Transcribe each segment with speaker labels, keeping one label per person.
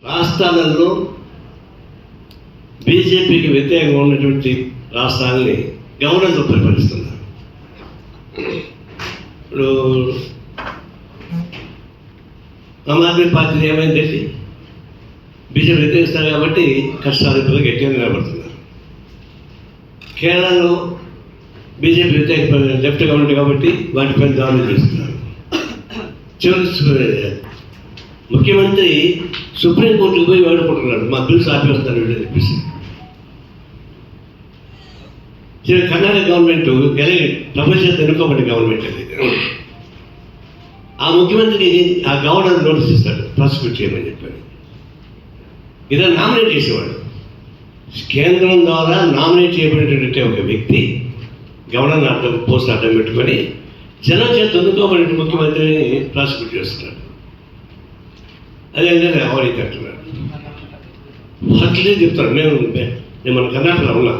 Speaker 1: రాష్ట్రాలలో బీజేపీకి వ్యతిరేకంగా ఉన్నటువంటి రాష్ట్రాలని గవర్నర్తో పరిపాలిస్తున్నారు. ఇప్పుడు ఆమ్ ఆద్మీ పార్టీ ఏమైందండి, బీజేపీ వ్యతిరేకిస్తారు కాబట్టి కష్టాధిపతులు గట్టిగా నిలబడుతున్నారు. కేరళలో బీజేపీ వ్యతిరేక లెఫ్ట్ గవర్నమెంట్ కాబట్టి వాటిపైన దాడులు చేస్తున్నారు. చివరికి ముఖ్యమంత్రి సుప్రీంకోర్టుకు పోయి వాడుకుంటున్నాడు, మా బిల్స్ ఆపేస్తున్నారు వీళ్ళు చెప్పేసి. కర్ణాటక గవర్నమెంట్ ప్రపంచంతో ఎన్నుకోబడిన గవర్నమెంట్ అది. ఆ ముఖ్యమంత్రికి ఆ గవర్నర్ నోటీస్ ఇస్తాడు ప్రాసిక్యూట్ చేయమని చెప్పాడు. ఇదే నామినేట్ చేసేవాడు. కేంద్రం ద్వారా నామినేట్ చేయబడినటువంటి ఒక వ్యక్తి గవర్నర్ అర్థం పోస్ట్ అర్థం పెట్టుకొని జనం చేత ఎన్నుకోబడిన ముఖ్యమంత్రిని ప్రాసిక్యూట్ చేస్తున్నాడు. అదే అవార్డు కట్టున్నాడు. అట్లే చెప్తాడు. నేను మన కర్ణాటకలో ఉన్నా.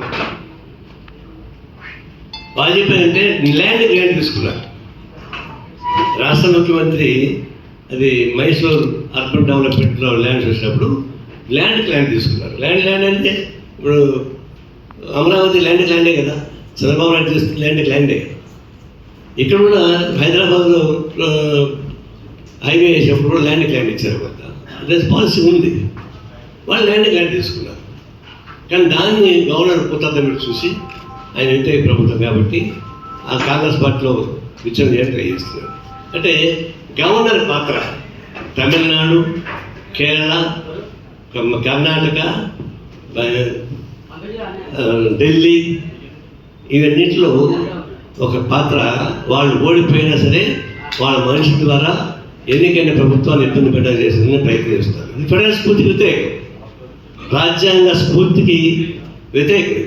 Speaker 1: వాళ్ళు చెప్పారంటే ల్యాండ్ గ్రాంట్ తీసుకున్నారు. రాష్ట్ర ముఖ్యమంత్రి అది మైసూర్ అర్బన్ డెవలప్మెంట్లో ల్యాండ్ చూసినప్పుడు ల్యాండ్ తీసుకున్నారు. ల్యాండ్ అంటే ఇప్పుడు అమరావతి ల్యాండే కదా, చంద్రబాబు నాయుడు తీసుకున్న ల్యాండే. ఇక్కడ కూడా హైదరాబాద్లో హైవే వేసినప్పుడు ల్యాండ్ ఇచ్చారు కొత్త. అదే పాలసీ ఉంది. వాళ్ళు ల్యాండ్ తీసుకున్నారు. కానీ దాన్ని గవర్నర్ పుస్తకం చూసి ఆయన వ్యతిరేక ప్రభుత్వం కాబట్టి ఆ కాంగ్రెస్ పార్టీలో విచ్ఛిన్నం చేయడం ట్రై చేస్తున్నారు. అంటే గవర్నర్ పాత్ర తమిళనాడు, కేరళ, కర్ణాటక, ఢిల్లీ ఇవన్నింటిలో ఒక పాత్ర. వాళ్ళు ఓడిపోయినా సరే వాళ్ళ మనిషి ద్వారా ఎన్నికైన ప్రభుత్వాన్ని ఇబ్బంది పెట్టాలి చేసేందుకు ప్రయత్నం చేస్తారు. ఇది ఫెడరల్ స్ఫూర్తికి వ్యతిరేకం, రాజ్యాంగ స్ఫూర్తికి వ్యతిరేకం.